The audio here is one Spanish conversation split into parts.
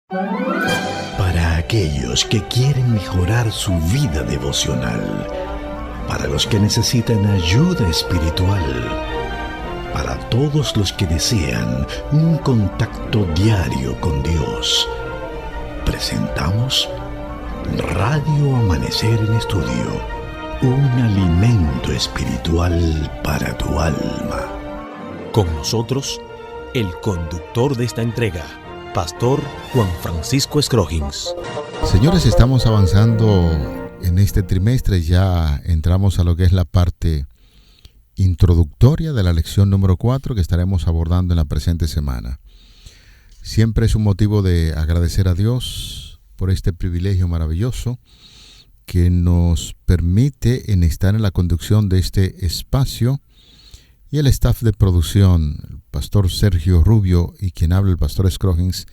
Para aquellos que quieren mejorar su vida devocional, para los que necesitan ayuda espiritual, para todos los que desean un contacto diario con Dios, presentamos Radio Amanecer en Estudio, un alimento espiritual para tu alma. Con nosotros, el conductor de esta entrega, Pastor Juan Francisco Scroggins. Señores, estamos avanzando en este trimestre, ya entramos a lo que es la parte introductoria de la lección número 4 que estaremos abordando en la presente semana. Siempre es un motivo de agradecer a Dios por este privilegio maravilloso que nos permite estar en la conducción de este espacio, y el staff de producción, el pastor Sergio Rubio y quien habla el pastor Scroggins,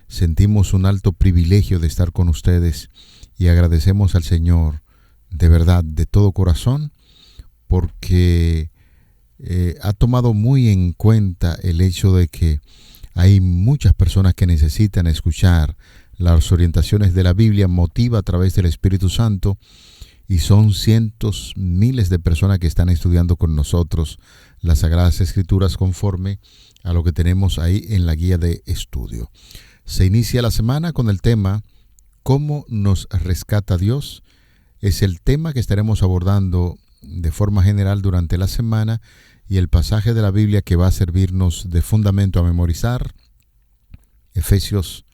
sentimos un alto privilegio de estar con ustedes y agradecemos al Señor de verdad, de todo corazón, porque ha tomado muy en cuenta el hecho de que hay muchas personas que necesitan escuchar las orientaciones de la Biblia motiva a través del Espíritu Santo, y son cientos, miles de personas que están estudiando con nosotros las Sagradas Escrituras conforme a lo que tenemos ahí en la guía de estudio. Se inicia la semana con el tema ¿Cómo nos rescata Dios? Es el tema que estaremos abordando de forma general durante la semana, y el pasaje de la Biblia que va a servirnos de fundamento a memorizar, Efesios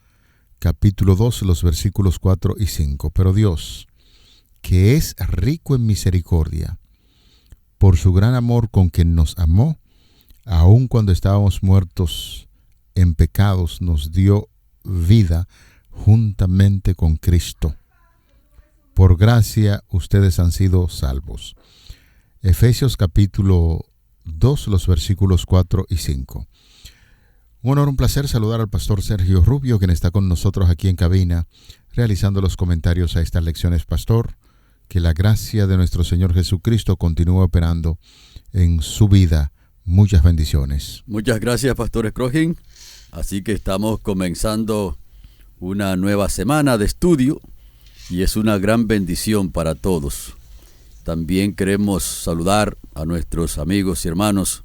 capítulo 2, los versículos 4 y 5. Pero Dios, que es rico en misericordia, por su gran amor con quien nos amó, aun cuando estábamos muertos en pecados, nos dio vida juntamente con Cristo. Por gracia ustedes han sido salvos. Efesios capítulo 2, los versículos 4 y 5. Un honor, un placer saludar al pastor Sergio Rubio, quien está con nosotros aquí en cabina, realizando los comentarios a estas lecciones. Pastor, que la gracia de nuestro Señor Jesucristo continúe operando en su vida. Muchas bendiciones. Muchas gracias, pastor Scroggins. Así que estamos comenzando una nueva semana de estudio y es una gran bendición para todos. También queremos saludar a nuestros amigos y hermanos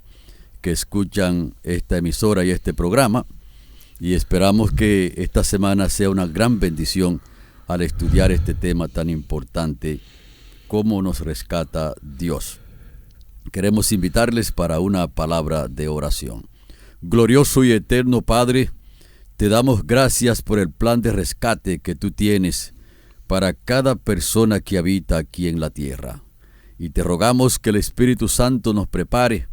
que escuchan esta emisora y este programa, y esperamos que esta semana sea una gran bendición al estudiar este tema tan importante, cómo nos rescata Dios. Queremos invitarles para una palabra de oración. Glorioso y eterno Padre, te damos gracias por el plan de rescate que tú tienes para cada persona que habita aquí en la tierra. Y te rogamos que el Espíritu Santo nos prepare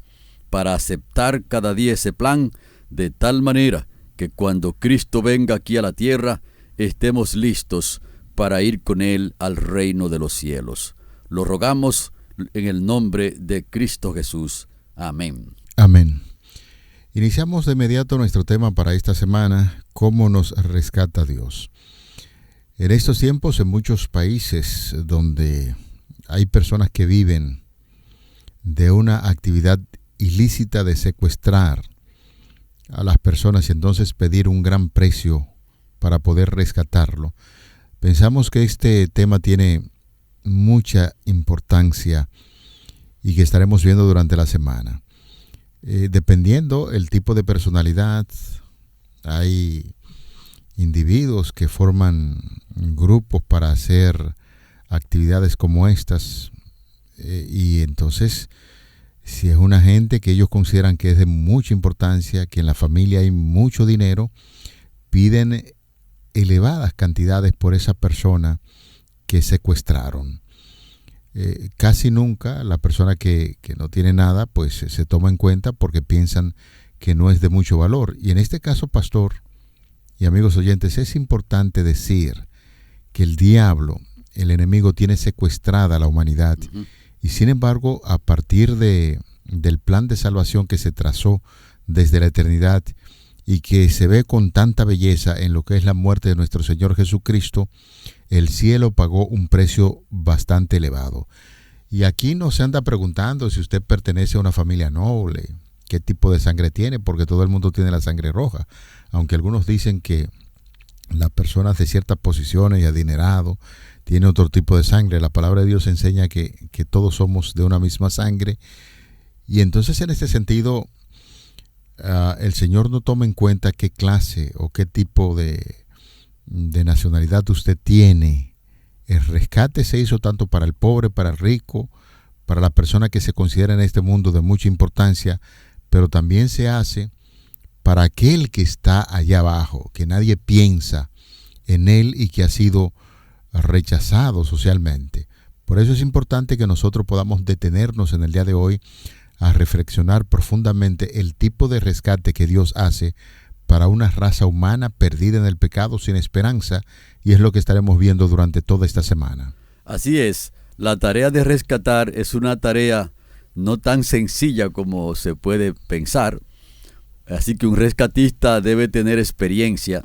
para aceptar cada día ese plan, de tal manera que cuando Cristo venga aquí a la tierra, estemos listos para ir con Él al reino de los cielos. Lo rogamos en el nombre de Cristo Jesús. Amén. Amén. Iniciamos de inmediato nuestro tema para esta semana, ¿cómo nos rescata Dios? En estos tiempos, en muchos países donde hay personas que viven de una actividad ilícita de secuestrar a las personas y entonces pedir un gran precio para poder rescatarlo, pensamos que este tema tiene mucha importancia y que estaremos viendo durante la semana. Dependiendo el tipo de personalidad, hay individuos que forman grupos para hacer actividades como estas, y entonces si es una gente que ellos consideran que es de mucha importancia, que en la familia hay mucho dinero, piden elevadas cantidades por esa persona que secuestraron. Casi nunca la persona que no tiene nada pues se toma en cuenta porque piensan que no es de mucho valor. Y en este caso, pastor y amigos oyentes, es importante decir que el diablo, el enemigo, tiene secuestrada a la humanidad. Y sin embargo, a partir del plan de salvación que se trazó desde la eternidad y que se ve con tanta belleza en lo que es la muerte de nuestro Señor Jesucristo, el cielo pagó un precio bastante elevado. Y aquí no se anda preguntando si usted pertenece a una familia noble, qué tipo de sangre tiene, porque todo el mundo tiene la sangre roja, aunque algunos dicen que las personas de ciertas posiciones y adinerados tienen otro tipo de sangre. La palabra de Dios enseña que todos somos de una misma sangre. Y entonces en este sentido, el Señor no toma en cuenta qué clase o qué tipo de nacionalidad usted tiene. El rescate se hizo tanto para el pobre, para el rico, para la persona que se considera en este mundo de mucha importancia, pero también se hace para aquel que está allá abajo, que nadie piensa en él y que ha sido rechazado socialmente. Por eso es importante que nosotros podamos detenernos en el día de hoy a reflexionar profundamente el tipo de rescate que Dios hace para una raza humana perdida en el pecado sin esperanza, y es lo que estaremos viendo durante toda esta semana. Así es, la tarea de rescatar es una tarea no tan sencilla como se puede pensar, así que un rescatista debe tener experiencia.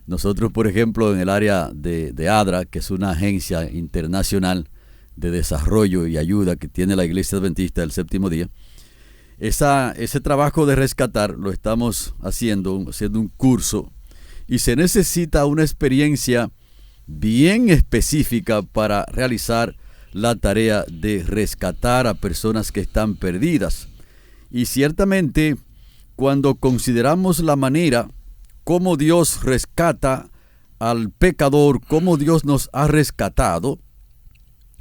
Nosotros, por ejemplo, en el área de ADRA, que es una agencia internacional de desarrollo y ayuda que tiene la Iglesia Adventista del Séptimo Día, ese trabajo de rescatar lo estamos haciendo un curso, y se necesita una experiencia bien específica para realizar la tarea de rescatar a personas que están perdidas. Y ciertamente, cuando consideramos la manera como Dios rescata al pecador, cómo Dios nos ha rescatado,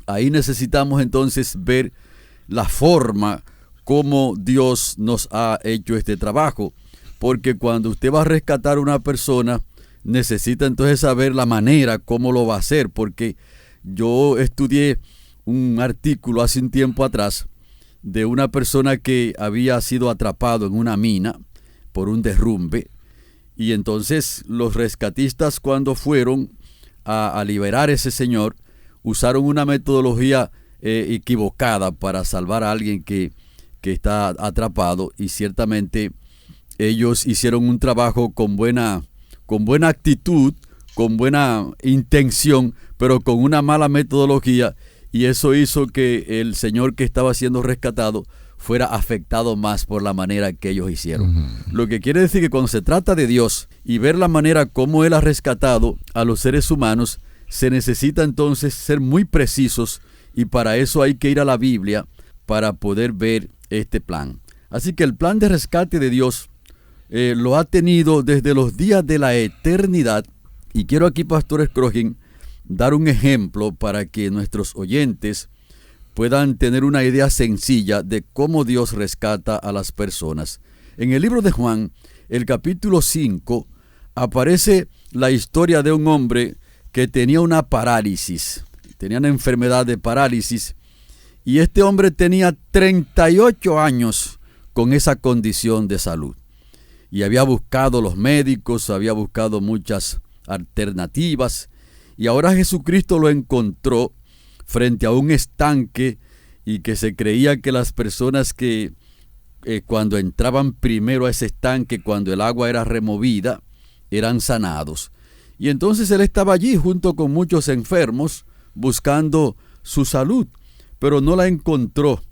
ahí necesitamos entonces ver la forma como Dios nos ha hecho este trabajo. Porque cuando usted va a rescatar a una persona, necesita entonces saber la manera cómo lo va a hacer. Porque yo estudié un artículo hace un tiempo atrás de una persona que había sido atrapado en una mina por un derrumbe, y entonces los rescatistas, cuando fueron a liberar a ese señor, usaron una metodología equivocada para salvar a alguien que está atrapado, y ciertamente ellos hicieron un trabajo con buena actitud, con buena intención, pero con una mala metodología, y eso hizo que el señor que estaba siendo rescatado fuera afectado más por la manera que ellos hicieron. Lo que quiere decir que cuando se trata de Dios y ver la manera como Él ha rescatado a los seres humanos, se necesita entonces ser muy precisos, y para eso hay que ir a la Biblia para poder ver este plan. Así que el plan de rescate de Dios lo ha tenido desde los días de la eternidad, y quiero aquí, Pastor Scrogin, dar un ejemplo para que nuestros oyentes puedan tener una idea sencilla de cómo Dios rescata a las personas. En el libro de Juan, el capítulo 5, aparece la historia de un hombre que tenía una parálisis, tenía una enfermedad de parálisis, y este hombre tenía 38 años con esa condición de salud. Y había buscado los médicos, había buscado muchas alternativas, y ahora Jesucristo lo encontró frente a un estanque, y que se creía que las personas que cuando entraban primero a ese estanque, cuando el agua era removida, eran sanados. Y entonces él estaba allí junto con muchos enfermos buscando su salud, pero no la encontró.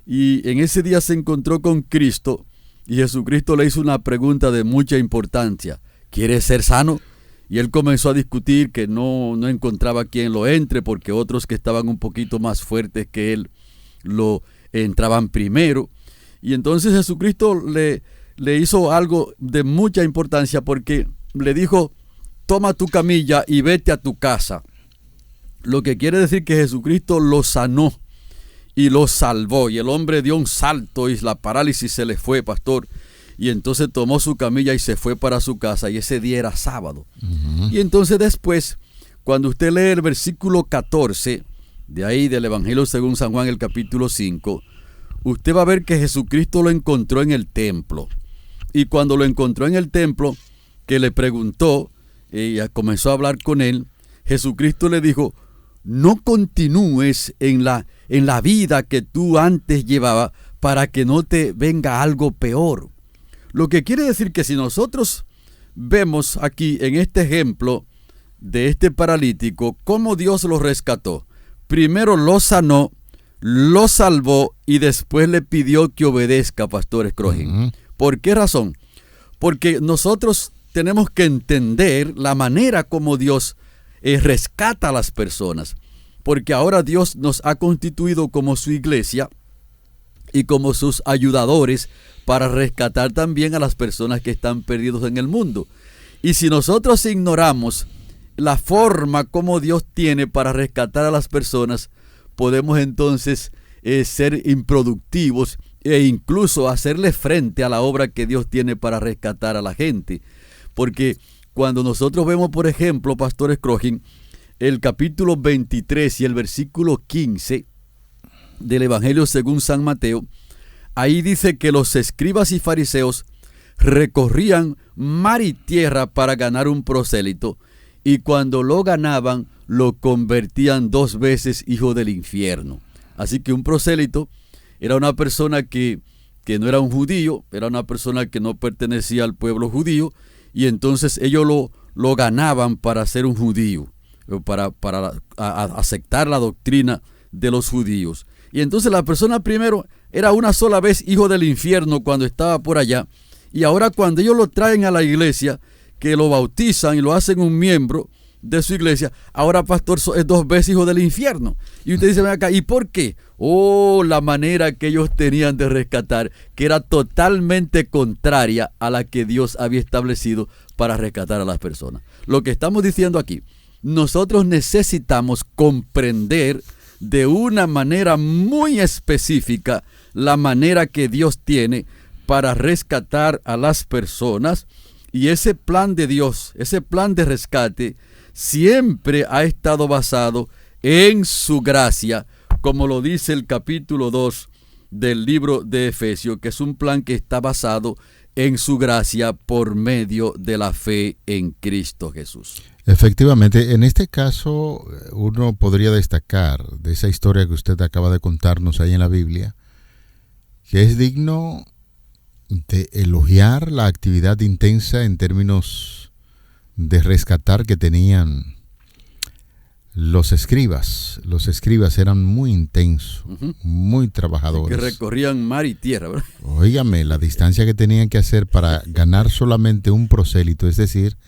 Y en ese día se encontró con Cristo, y Jesucristo le hizo una pregunta de mucha importancia: ¿quieres ser sano? Y él comenzó a discutir que no encontraba quien lo entre, porque otros que estaban un poquito más fuertes que él lo entraban primero. Y entonces Jesucristo le hizo algo de mucha importancia, porque le dijo: toma tu camilla y vete a tu casa. Lo que quiere decir que Jesucristo lo sanó y lo salvó, y el hombre dio un salto y la parálisis se le fue, pastor. Y entonces tomó su camilla y se fue para su casa, y ese día era sábado. Y entonces después, cuando usted lee el versículo 14, de ahí del Evangelio según San Juan, el capítulo 5, usted va a ver que Jesucristo lo encontró en el templo. Y cuando lo encontró en el templo, que le preguntó, y comenzó a hablar con él, Jesucristo le dijo: no continúes en la vida que tú antes llevabas, para que no te venga algo peor. Lo que quiere decir que si nosotros vemos aquí en este ejemplo de este paralítico, cómo Dios lo rescató. Primero lo sanó, lo salvó, y después le pidió que obedezca, Pastor Scrogin. ¿Por qué razón? Porque nosotros tenemos que entender la manera como Dios rescata a las personas, porque ahora Dios nos ha constituido como su iglesia y como sus ayudadores para rescatar también a las personas que están perdidos en el mundo. Y si nosotros ignoramos la forma como Dios tiene para rescatar a las personas, podemos entonces ser improductivos e incluso hacerle frente a la obra que Dios tiene para rescatar a la gente. Porque cuando nosotros vemos, por ejemplo, Pastor Scrogin, el capítulo 23 y el versículo 15 del Evangelio según San Mateo, ahí dice que los escribas y fariseos recorrían mar y tierra para ganar un prosélito, y cuando lo ganaban, lo convertían 2 veces hijo del infierno. Así que un prosélito era una persona que no era un judío, era una persona que no pertenecía al pueblo judío, y entonces ellos lo ganaban para ser un judío, para aceptar la doctrina de los judíos. Y entonces la persona primero era una sola vez hijo del infierno cuando estaba por allá, y ahora cuando ellos lo traen a la iglesia, que lo bautizan y lo hacen un miembro de su iglesia, ahora pastor es 2 veces hijo del infierno. Y usted dice, ven acá, ¿y por qué? La manera que ellos tenían de rescatar, que era totalmente contraria a la que Dios había establecido para rescatar a las personas. Lo que estamos diciendo aquí, nosotros necesitamos comprender de una manera muy específica la manera que Dios tiene para rescatar a las personas, y ese plan de Dios, ese plan de rescate, siempre ha estado basado en su gracia, como lo dice el capítulo 2 del libro de Efesios, que es un plan que está basado en su gracia por medio de la fe en Cristo Jesús. Efectivamente, en este caso uno podría destacar de esa historia que usted acaba de contarnos ahí en la Biblia, que es digno de elogiar la actividad intensa en términos de rescatar que tenían los escribas. Los escribas eran muy intensos, muy trabajadores. Que recorrían mar y tierra, ¿verdad? Óigame, la distancia que tenían que hacer para ganar solamente un prosélito, es decir,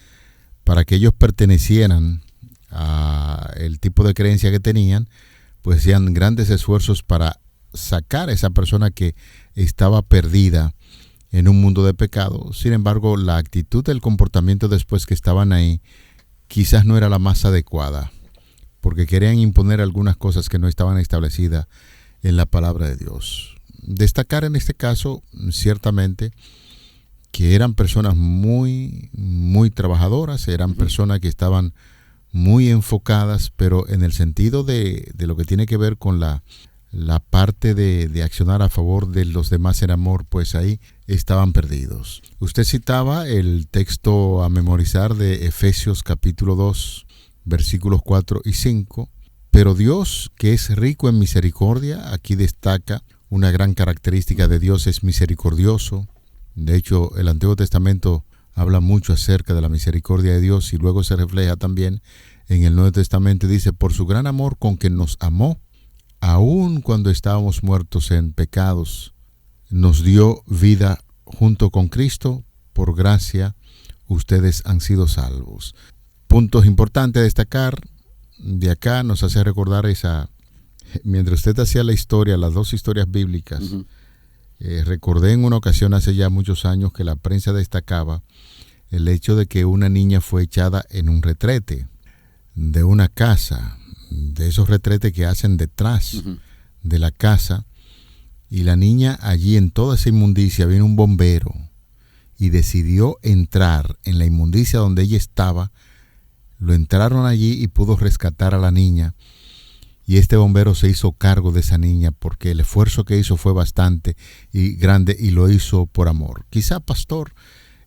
para que ellos pertenecieran a el tipo de creencia que tenían, pues hacían grandes esfuerzos para sacar a esa persona que estaba perdida en un mundo de pecado. Sin embargo, la actitud del comportamiento después que estaban ahí quizás no era la más adecuada, porque querían imponer algunas cosas que no estaban establecidas en la palabra de Dios. Destacar en este caso, ciertamente, que eran personas muy, muy trabajadoras, eran personas que estaban muy enfocadas, pero en el sentido de lo que tiene que ver con la parte de accionar a favor de los demás en amor, pues ahí estaban perdidos. Usted citaba el texto a memorizar de Efesios capítulo 2, versículos 4 y 5. Pero Dios, que es rico en misericordia, aquí destaca una gran característica de Dios, es misericordioso. De hecho, el Antiguo Testamento habla mucho acerca de la misericordia de Dios y luego se refleja también en el Nuevo Testamento. Dice, por su gran amor con que nos amó, aun cuando estábamos muertos en pecados, nos dio vida junto con Cristo. Por gracia, ustedes han sido salvos. Puntos importantes a destacar. De acá nos hace recordar mientras usted hacía la historia, las 2 historias bíblicas, recordé en una ocasión hace ya muchos años que la prensa destacaba el hecho de que una niña fue echada en un retrete de una casa, de esos retretes que hacen detrás de la casa, y la niña allí en toda esa inmundicia, vino un bombero y decidió entrar en la inmundicia donde ella estaba. Lo entraron allí y pudo rescatar a la niña, y este bombero se hizo cargo de esa niña porque el esfuerzo que hizo fue bastante y grande, y lo hizo por amor. Quizá, pastor,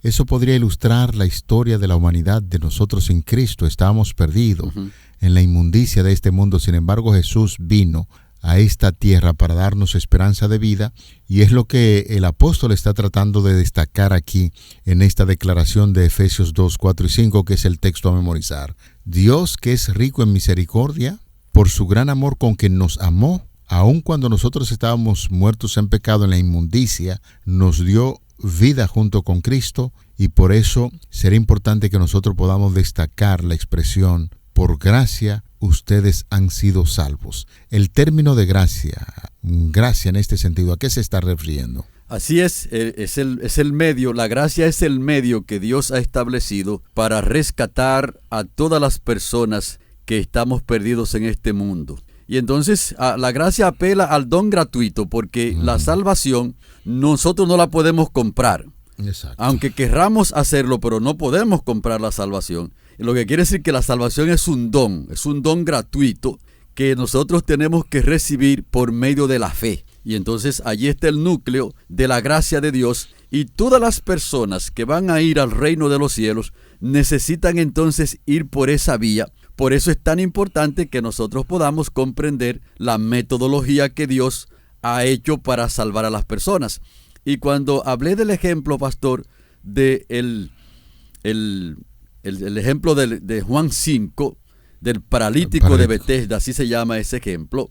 eso podría ilustrar la historia de la humanidad, de nosotros en Cristo. Estábamos perdidos en la inmundicia de este mundo. Sin embargo, Jesús vino a esta tierra para darnos esperanza de vida, y es lo que el apóstol está tratando de destacar aquí en esta declaración de Efesios 2, 4 y 5, que es el texto a memorizar. Dios, que es rico en misericordia, por su gran amor con que nos amó, aun cuando nosotros estábamos muertos en pecado, en la inmundicia, nos dio vida junto con Cristo, y por eso será importante que nosotros podamos destacar la expresión: por gracia ustedes han sido salvos. El término de gracia en este sentido, ¿a qué se está refiriendo? Así es el medio, la gracia es el medio que Dios ha establecido para rescatar a todas las personas que estamos perdidos en este mundo. Y entonces la gracia apela al don gratuito, porque la salvación nosotros no la podemos comprar. Exacto. Aunque querramos hacerlo, pero no podemos comprar la salvación. Lo que quiere decir que la salvación es un don gratuito que nosotros tenemos que recibir por medio de la fe. Y entonces allí está el núcleo de la gracia de Dios, y todas las personas que van a ir al reino de los cielos necesitan entonces ir por esa vía. Por eso es tan importante que nosotros podamos comprender la metodología que Dios ha hecho para salvar a las personas. Y cuando hablé del ejemplo, pastor, de el ejemplo de Juan 5, del paralítico de Betesda, así se llama ese ejemplo,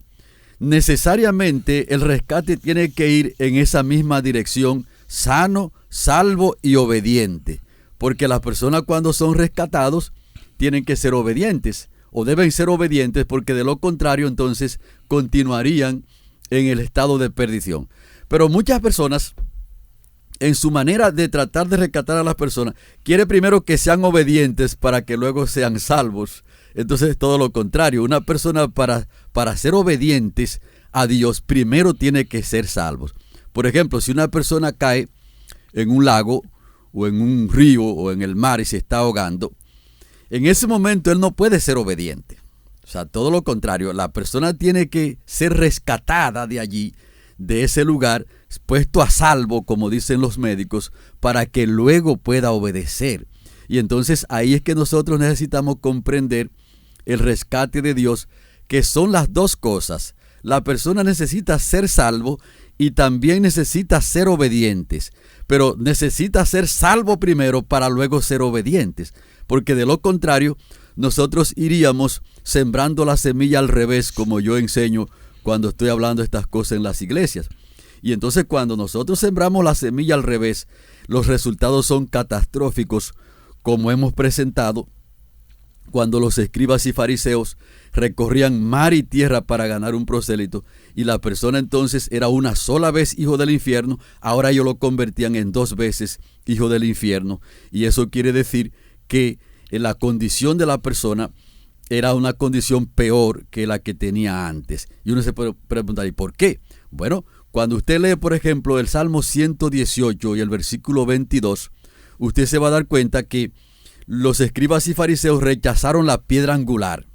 necesariamente el rescate tiene que ir en esa misma dirección, sano, salvo y obediente. Porque las personas, cuando son rescatados, tienen que ser obedientes, o deben ser obedientes, porque de lo contrario entonces continuarían en el estado de perdición. Pero muchas personas, en su manera de tratar de rescatar a las personas, quiere primero que sean obedientes para que luego sean salvos. Entonces es todo lo contrario. Una persona para ser obedientes a Dios primero tiene que ser salvos. Por ejemplo, si una persona cae en un lago o en un río o en el mar y se está ahogando, en ese momento él no puede ser obediente. O sea, todo lo contrario. La persona tiene que ser rescatada de allí, de ese lugar, puesto a salvo, como dicen los médicos, para que luego pueda obedecer. Y entonces ahí es que nosotros necesitamos comprender el rescate de Dios, que son las dos cosas. La persona necesita ser salvo y también necesita ser obedientes, pero necesita ser salvo primero para luego ser obedientes, porque de lo contrario nosotros iríamos sembrando la semilla al revés, como yo enseño cuando estoy hablando estas cosas en las iglesias. Y entonces cuando nosotros sembramos la semilla al revés, los resultados son catastróficos, como hemos presentado cuando los escribas y fariseos recorrían mar y tierra para ganar un prosélito, y la persona entonces era una sola vez hijo del infierno. Ahora ellos lo convertían en 2 veces hijo del infierno, y eso quiere decir que la condición de la persona era una condición peor que la que tenía antes. Y uno se puede preguntar, ¿y por qué? Bueno, cuando usted lee, por ejemplo, el Salmo 118 y el versículo 22, usted se va a dar cuenta que los escribas y fariseos rechazaron la piedra angular.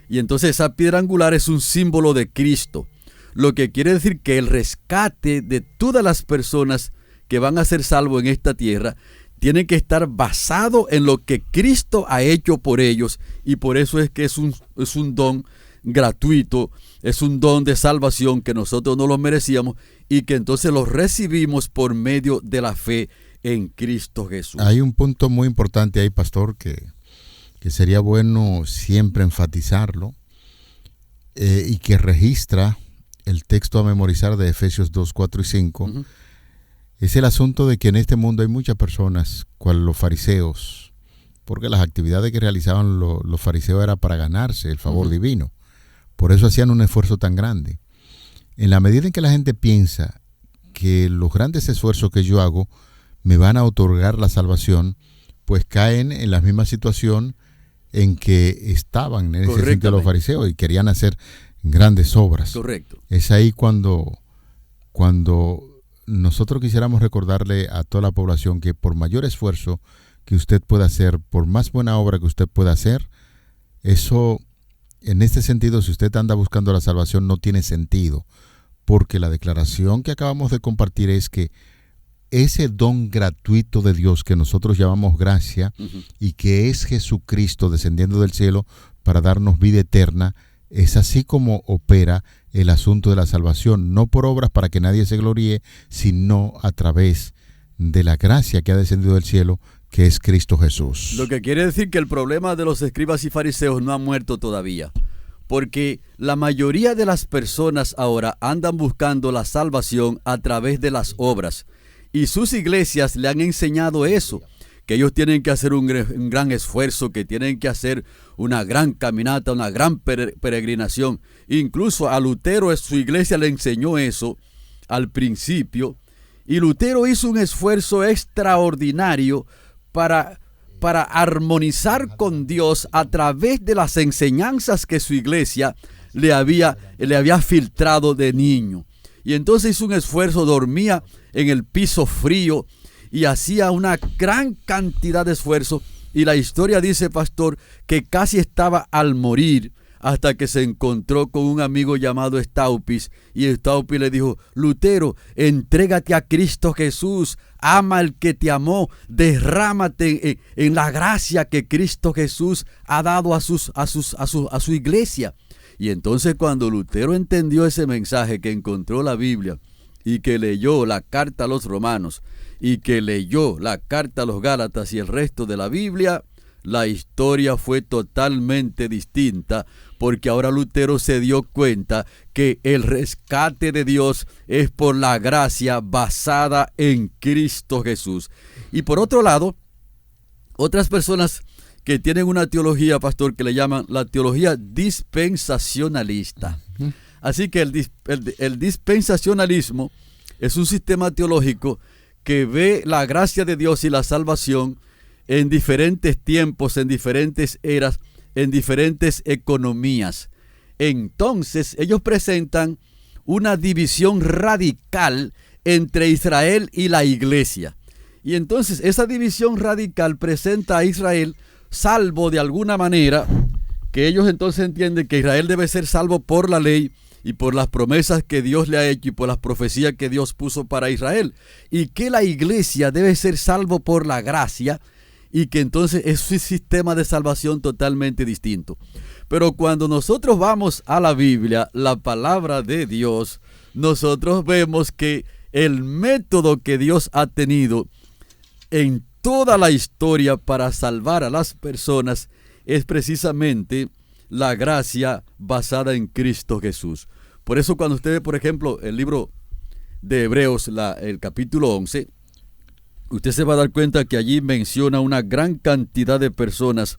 Y entonces esa piedra angular es un símbolo de Cristo, lo que quiere decir que el rescate de todas las personas que van a ser salvos en esta tierra tiene que estar basado en lo que Cristo ha hecho por ellos, y por eso es que es un don gratuito, es un don de salvación que nosotros no lo merecíamos y que entonces lo recibimos por medio de la fe en Cristo Jesús. Hay un punto muy importante ahí, pastor, que sería bueno siempre enfatizarlo, y que registra el texto a memorizar de Efesios 2, 4 y 5. Uh-huh. Es el asunto de que en este mundo hay muchas personas, cual los fariseos, porque las actividades que realizaban los fariseos era para ganarse el favor divino. Por eso hacían un esfuerzo tan grande. En la medida en que la gente piensa que los grandes esfuerzos que yo hago me van a otorgar la salvación, pues caen en la misma situación en que estaban en ese sentido los fariseos y querían hacer grandes obras. Correcto. Es ahí cuando nosotros quisiéramos recordarle a toda la población que por mayor esfuerzo que usted pueda hacer, por más buena obra que usted pueda hacer, eso, en este sentido, si usted anda buscando la salvación, no tiene sentido, porque la declaración que acabamos de compartir es que ese don gratuito de Dios que nosotros llamamos gracia, uh-huh, y que es Jesucristo descendiendo del cielo para darnos vida eterna, es así como opera el asunto de la salvación, no por obras para que nadie se gloríe, sino a través de la gracia que ha descendido del cielo, que es Cristo Jesús. Lo que quiere decir que el problema de los escribas y fariseos no ha muerto todavía, porque la mayoría de las personas ahora andan buscando la salvación a través de las obras, Y sus iglesias le han enseñado eso, que ellos tienen que hacer un gran esfuerzo, que tienen que hacer una gran caminata, una gran peregrinación. Incluso a Lutero su iglesia le enseñó eso al principio, y Lutero hizo un esfuerzo extraordinario para armonizar con Dios a través de las enseñanzas que su iglesia le había filtrado de niño. Y entonces hizo un esfuerzo, dormía en el piso frío y hacía una gran cantidad de esfuerzo. Y la historia dice, pastor, que casi estaba al morir hasta que se encontró con un amigo llamado Staupis. Y Staupis le dijo: Lutero, entrégate a Cristo Jesús, ama al que te amó, derrámate en la gracia que Cristo Jesús ha dado a su iglesia. Y entonces cuando Lutero entendió ese mensaje, que encontró la Biblia y que leyó la carta a los Romanos y que leyó la carta a los Gálatas y el resto de la Biblia, la historia fue totalmente distinta, porque ahora Lutero se dio cuenta que el rescate de Dios es por la gracia basada en Cristo Jesús. Y por otro lado, otras personas que tienen una teología, pastor, que le llaman la teología dispensacionalista. Así que el dispensacionalismo es un sistema teológico que ve la gracia de Dios y la salvación en diferentes tiempos, en diferentes eras, en diferentes economías. Entonces, ellos presentan una división radical entre Israel y la iglesia. Y entonces, esa división radical presenta a Israel salvo de alguna manera, que ellos entonces entienden que Israel debe ser salvo por la ley y por las promesas que Dios le ha hecho y por las profecías que Dios puso para Israel, y que la iglesia debe ser salvo por la gracia, y que entonces es un sistema de salvación totalmente distinto. Pero cuando nosotros vamos a la Biblia, la palabra de Dios, nosotros vemos que el método que Dios ha tenido en toda la historia para salvar a las personas es precisamente la gracia basada en Cristo Jesús. Por eso cuando usted ve, por ejemplo, el libro de Hebreos, el capítulo 11, usted se va a dar cuenta que allí menciona una gran cantidad de personas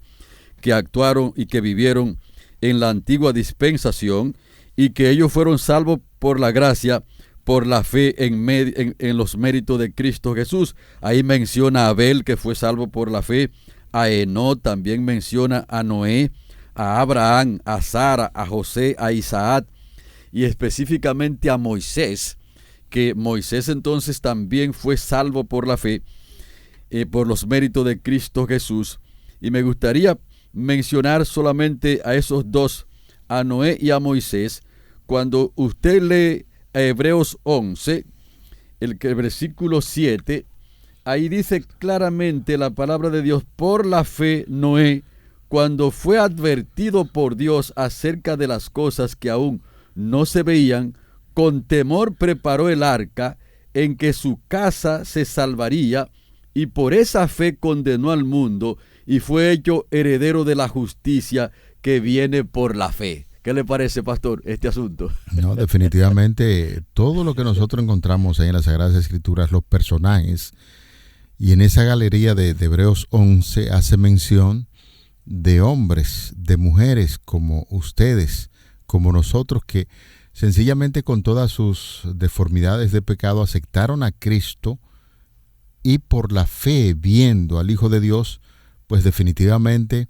que actuaron y que vivieron en la antigua dispensación, y que ellos fueron salvos por la gracia, por la fe en los méritos de Cristo Jesús. Ahí menciona a Abel, que fue salvo por la fe, a Enoc, también menciona a Noé, a Abraham, a Sara, a José, a Isaac, y específicamente a Moisés, que Moisés entonces también fue salvo por la fe, por los méritos de Cristo Jesús. Y me gustaría mencionar solamente a esos dos, a Noé y a Moisés. Cuando usted lee Hebreos 11, el versículo 7, ahí dice claramente la palabra de Dios: por la fe Noé, cuando fue advertido por Dios acerca de las cosas que aún no se veían, con temor preparó el arca, en que su casa se salvaría, y por esa fe condenó al mundo, y fue hecho heredero de la justicia que viene por la fe. ¿Qué le parece, pastor, este asunto? No, definitivamente todo lo que nosotros encontramos ahí en las Sagradas Escrituras, los personajes, y en esa galería de Hebreos 11 hace mención de hombres, de mujeres como ustedes, como nosotros, que sencillamente con todas sus deformidades de pecado aceptaron a Cristo, y por la fe, viendo al Hijo de Dios, pues definitivamente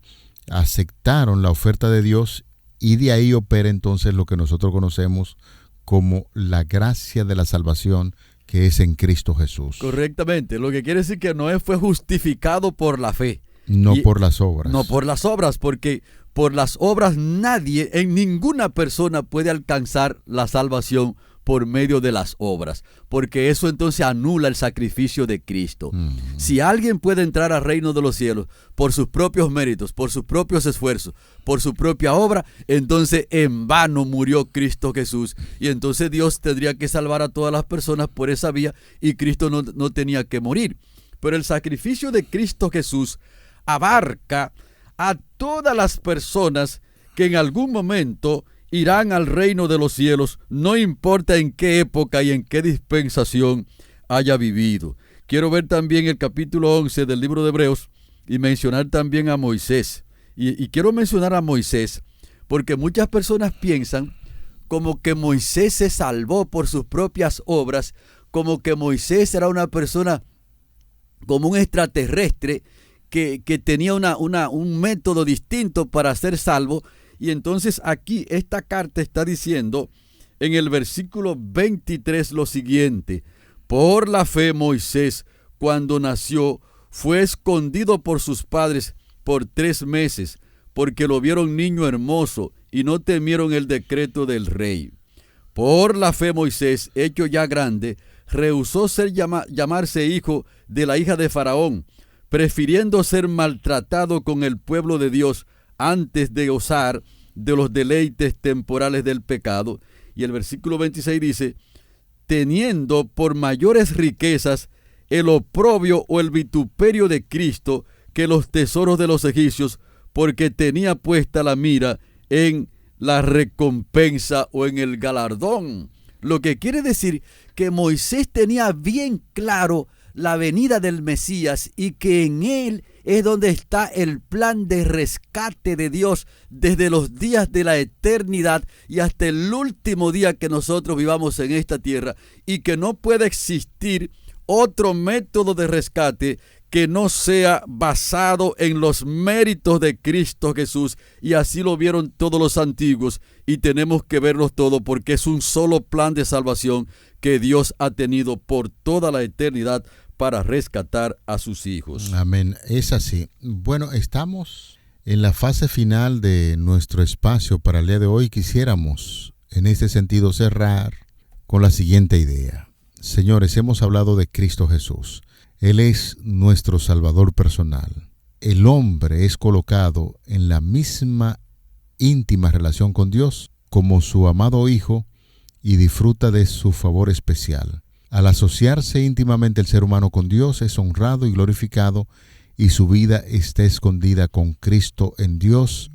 aceptaron la oferta de Dios, y de ahí opera entonces lo que nosotros conocemos como la gracia de la salvación, que es en Cristo Jesús. Correctamente, lo que quiere decir que Noé fue justificado por la fe. No por las obras. No por las obras, porque por las obras nadie, en ninguna persona puede alcanzar la salvación por medio de las obras, porque eso entonces anula el sacrificio de Cristo. Si alguien puede entrar al reino de los cielos por sus propios méritos, por sus propios esfuerzos, por su propia obra, entonces en vano murió Cristo Jesús, y entonces Dios tendría que salvar a todas las personas por esa vía, y Cristo no tenía que morir. Pero el sacrificio de Cristo Jesús abarca a todas las personas que en algún momento irán al reino de los cielos, no importa en qué época y en qué dispensación haya vivido. Quiero ver también el capítulo 11 del libro de Hebreos y mencionar también a Moisés. Y quiero mencionar a Moisés porque muchas personas piensan como que Moisés se salvó por sus propias obras, como que Moisés era una persona como un extraterrestre que tenía un método distinto para ser salvo. Y entonces aquí esta carta está diciendo en el versículo 23 lo siguiente: por la fe Moisés, cuando nació, fue escondido por sus padres por 3 meses, porque lo vieron niño hermoso y no temieron el decreto del rey. Por la fe Moisés, hecho ya grande, rehusó llamarse hijo de la hija de Faraón, prefiriendo ser maltratado con el pueblo de Dios antes de gozar de los deleites temporales del pecado. Y el versículo 26 dice: teniendo por mayores riquezas el oprobio o el vituperio de Cristo que los tesoros de los egipcios, porque tenía puesta la mira en la recompensa o en el galardón. Lo que quiere decir que Moisés tenía bien claro la venida del Mesías y que en él es donde está el plan de rescate de Dios desde los días de la eternidad y hasta el último día que nosotros vivamos en esta tierra, y que no puede existir otro método de rescate que no sea basado en los méritos de Cristo Jesús. Y así lo vieron todos los antiguos y tenemos que verlos todos, porque es un solo plan de salvación que Dios ha tenido por toda la eternidad para rescatar a sus hijos. Amén, es así. Bueno, estamos en la fase final de nuestro espacio para el día de hoy. Quisiéramos en este sentido cerrar con la siguiente idea. Señores, hemos hablado de Cristo Jesús. Él es nuestro Salvador personal. El hombre es colocado en la misma íntima relación con Dios como su amado Hijo y disfruta de su favor especial. Al asociarse íntimamente el ser humano con Dios, es honrado y glorificado, y su vida está escondida con Cristo en Dios,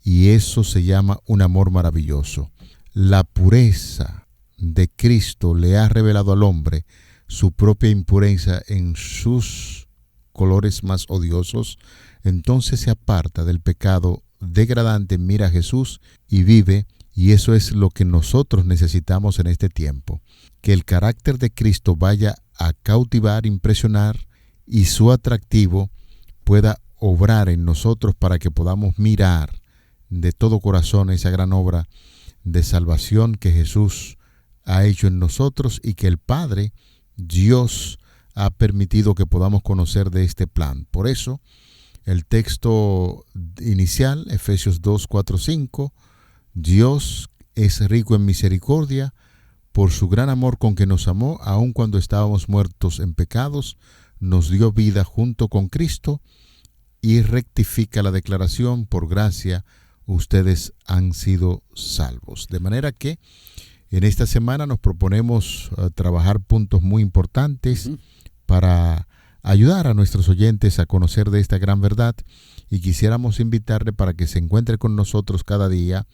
y eso se llama un amor maravilloso. La pureza de Cristo le ha revelado al hombre su propia impureza en sus colores más odiosos. Entonces se aparta del pecado degradante, mira a Jesús y vive. Y eso es lo que nosotros necesitamos en este tiempo, que el carácter de Cristo vaya a cautivar, impresionar, y su atractivo pueda obrar en nosotros para que podamos mirar de todo corazón esa gran obra de salvación que Jesús ha hecho en nosotros y que el Padre, Dios, ha permitido que podamos conocer de este plan. Por eso, el texto inicial, Efesios 2, 4, 5, Dios es rico en misericordia por su gran amor con que nos amó, aun cuando estábamos muertos en pecados, nos dio vida junto con Cristo, y rectifica la declaración: por gracia ustedes han sido salvos. De manera que en esta semana nos proponemos trabajar puntos muy importantes para ayudar a nuestros oyentes a conocer de esta gran verdad, y quisiéramos invitarle para que se encuentre con nosotros cada día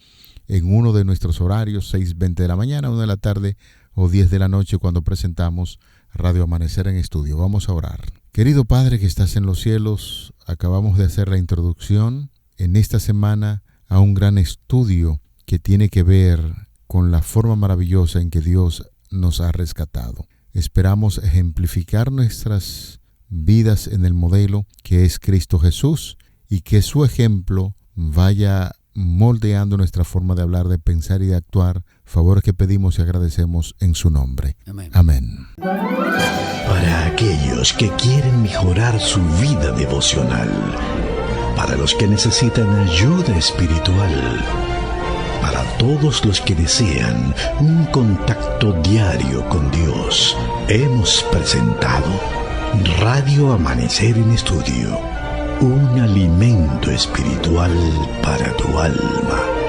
en uno de nuestros horarios, 6:20 de la mañana, 1 de la tarde o 10 de la noche, cuando presentamos Radio Amanecer en Estudio. Vamos a orar. Querido Padre que estás en los cielos, acabamos de hacer la introducción en esta semana a un gran estudio que tiene que ver con la forma maravillosa en que Dios nos ha rescatado. Esperamos ejemplificar nuestras vidas en el modelo que es Cristo Jesús, y que su ejemplo vaya moldeando nuestra forma de hablar, de pensar y de actuar. Favor que pedimos y agradecemos en su nombre. Amén. Amén. Para aquellos que quieren mejorar su vida devocional, para los que necesitan ayuda espiritual, para todos los que desean un contacto diario con Dios, hemos presentado Radio Amanecer en Estudio, un alimento espiritual para tu alma.